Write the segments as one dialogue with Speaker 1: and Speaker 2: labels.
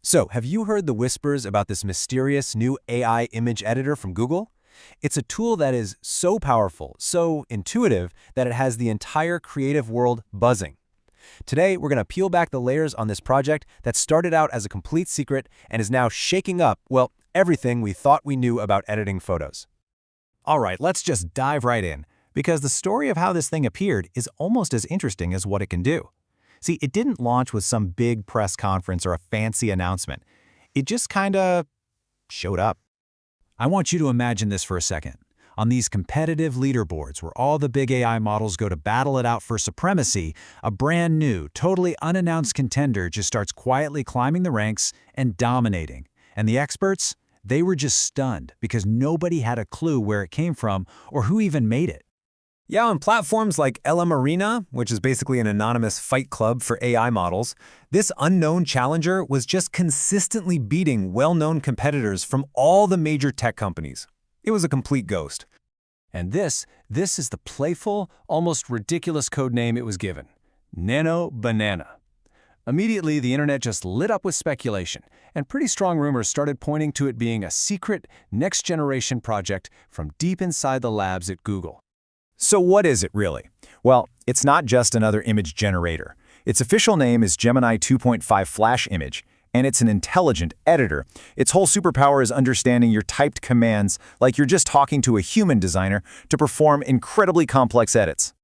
Speaker 1: So, have you heard the whispers about this mysterious new AI image editor from Google? It's a tool that is so powerful, so intuitive, that it has the entire creative world buzzing. Today, we're going to peel back the layers on this project that started out as a complete secret and is now shaking up, well, everything we thought we knew about editing photos.
Speaker 2: All right, let's just dive right in, because the story of how this thing appeared is almost as interesting as what it can do. See, it didn't launch with some big press conference or a fancy announcement. It just kinda showed up. I want you to imagine this for a second. On these competitive leaderboards where all the big AI models go to battle it out for supremacy, a brand new, totally unannounced contender just starts quietly climbing the ranks and dominating. And the experts? They were just stunned because nobody had a clue where it came from or who even made it.
Speaker 1: Yeah, on platforms like LM Arena, which is basically an anonymous fight club for AI models, this unknown challenger was just consistently beating well-known competitors from all the major tech companies. It was a complete ghost. And this is the playful, almost ridiculous code name it was given: Nano Banana. Immediately, the internet just lit up with speculation, and pretty strong rumors started pointing to it being a secret, next-generation project from deep inside the labs at Google.
Speaker 2: So what is it really? Well, it's not just another image generator. Its official name is Gemini 2.5 Flash Image, and it's an intelligent editor. Its whole superpower is understanding your typed commands like you're just talking to a human designer to perform incredibly complex edits.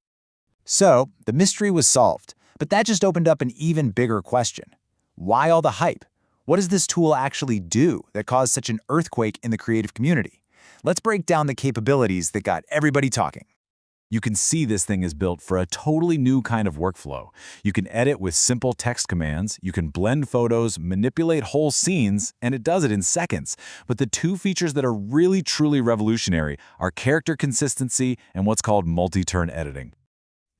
Speaker 2: So, the mystery was solved, but that just opened up an even bigger question. Why all the hype? What does this tool actually do that caused such an earthquake in the creative community? Let's break down the capabilities that got everybody talking.
Speaker 3: You can see this thing is built for a totally new kind of workflow. You can edit with simple text commands, you can blend photos, manipulate whole scenes, and it does it in seconds. But the two features that are really truly revolutionary are character consistency and what's called multi-turn editing.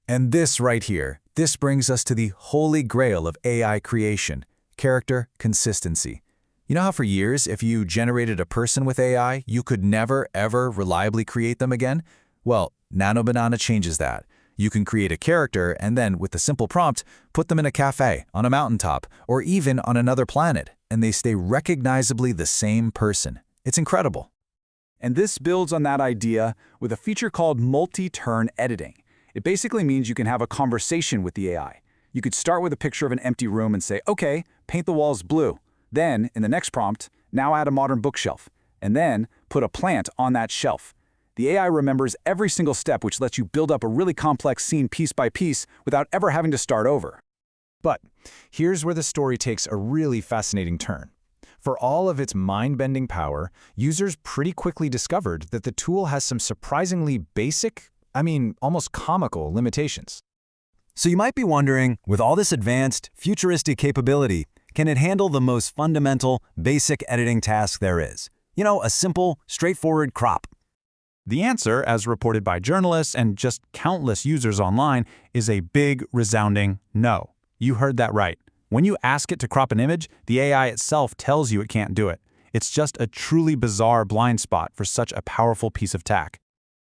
Speaker 2: And this right here, this brings us to the holy grail of AI creation: character consistency. You know how for years, if you generated a person with AI, you could never, ever reliably create them again? Well, Nano Banana changes that. You can create a character and then, with a simple prompt, put them in a cafe, on a mountaintop, or even on another planet, and they stay recognizably the same person. It's incredible.
Speaker 4: And this builds on that idea with a feature called multi-turn editing. It basically means you can have a conversation with the AI. You could start with a picture of an empty room and say, okay, paint the walls blue. Then, in the next prompt, now add a modern bookshelf. And then, put a plant on that shelf. The AI remembers every single step, which lets you build up a really complex scene piece by piece without ever having to start over.
Speaker 2: But here's where the story takes a really fascinating turn. For all of its mind-bending power, users pretty quickly discovered that the tool has some surprisingly basic, almost comical limitations.
Speaker 1: So you might be wondering, with all this advanced, futuristic capability, can it handle the most fundamental, basic editing task there is? You know, a simple, straightforward crop.
Speaker 4: The answer, as reported by journalists and just countless users online, is a big, resounding no. You heard that right. When you ask it to crop an image, the AI itself tells you it can't do it. It's just a truly bizarre blind spot for such a powerful piece of tech.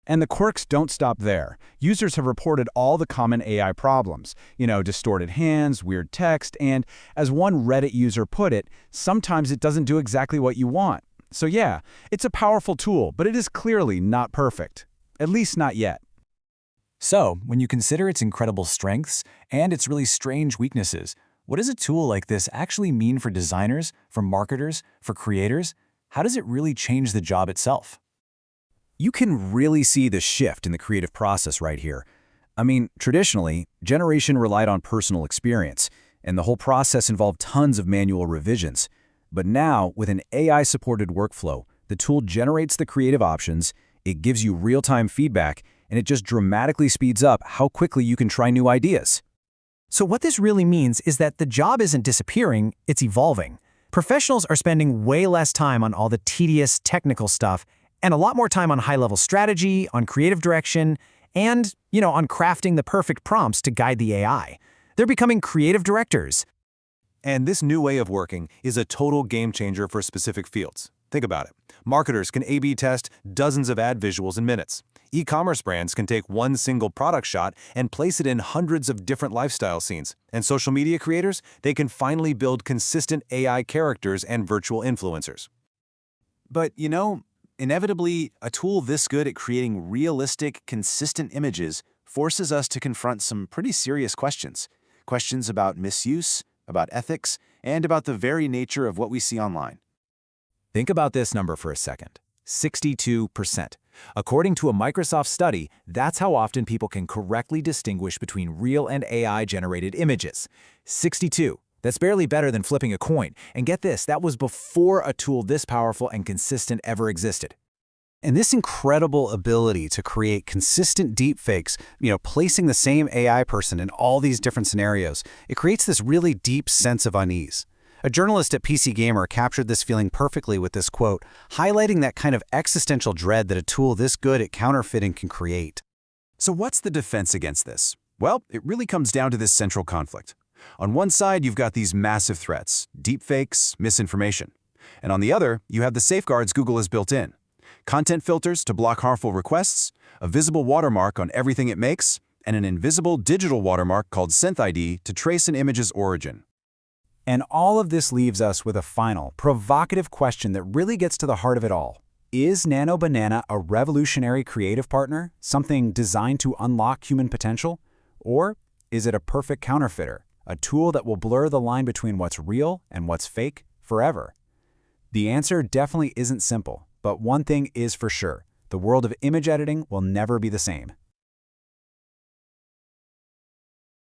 Speaker 4: And the quirks don't stop there. Users have reported all the common AI problems. Distorted hands, weird text, and, as one Reddit user put it, sometimes it doesn't do exactly what you want. So yeah, it's a powerful tool, but it is clearly not perfect. At least not yet.
Speaker 2: So, when you consider its incredible strengths and its really strange weaknesses, what does a tool like this actually mean for designers, for marketers, for creators? How does it really change the job itself?
Speaker 1: You can really see the shift in the creative process right here. Traditionally, generation relied on personal experience, and the whole process involved tons of manual revisions. But now, with an AI-supported workflow, the tool generates the creative options, it gives you real-time feedback, and it just dramatically speeds up how quickly you can try new ideas.
Speaker 5: So what this really means is that the job isn't disappearing, it's evolving. Professionals are spending way less time on all the tedious technical stuff and a lot more time on high-level strategy, on creative direction, and, on crafting the perfect prompts to guide the AI. They're becoming creative directors.
Speaker 1: And this new way of working is a total game changer for specific fields. Think about it. Marketers can A/B test dozens of ad visuals in minutes. E-commerce brands can take one single product shot and place it in hundreds of different lifestyle scenes. And social media creators, they can finally build consistent AI characters and virtual influencers.
Speaker 6: But, inevitably, a tool this good at creating realistic, consistent images forces us to confront some pretty serious questions. Questions about misuse, about ethics, and about the very nature of what we see online.
Speaker 2: Think about this number for a second. 62%. According to a Microsoft study, that's how often people can correctly distinguish between real and AI-generated images. 62. That's barely better than flipping a coin. And get this, that was before a tool this powerful and consistent ever existed.
Speaker 5: And this incredible ability to create consistent deepfakes, placing the same AI person in all these different scenarios, it creates this really deep sense of unease. A journalist at PC Gamer captured this feeling perfectly with this quote, highlighting that kind of existential dread that a tool this good at counterfeiting can create.
Speaker 6: So what's the defense against this? Well, it really comes down to this central conflict. On one side, you've got these massive threats, deepfakes, misinformation. And on the other, you have the safeguards Google has built in. Content filters to block harmful requests, a visible watermark on everything it makes, and an invisible digital watermark called SynthID to trace an image's origin.
Speaker 2: And all of this leaves us with a final, provocative question that really gets to the heart of it all. Is Nano Banana a revolutionary creative partner, something designed to unlock human potential? Or is it a perfect counterfeiter, a tool that will blur the line between what's real and what's fake forever? The answer definitely isn't simple, but one thing is for sure. The world of image editing will never be the same.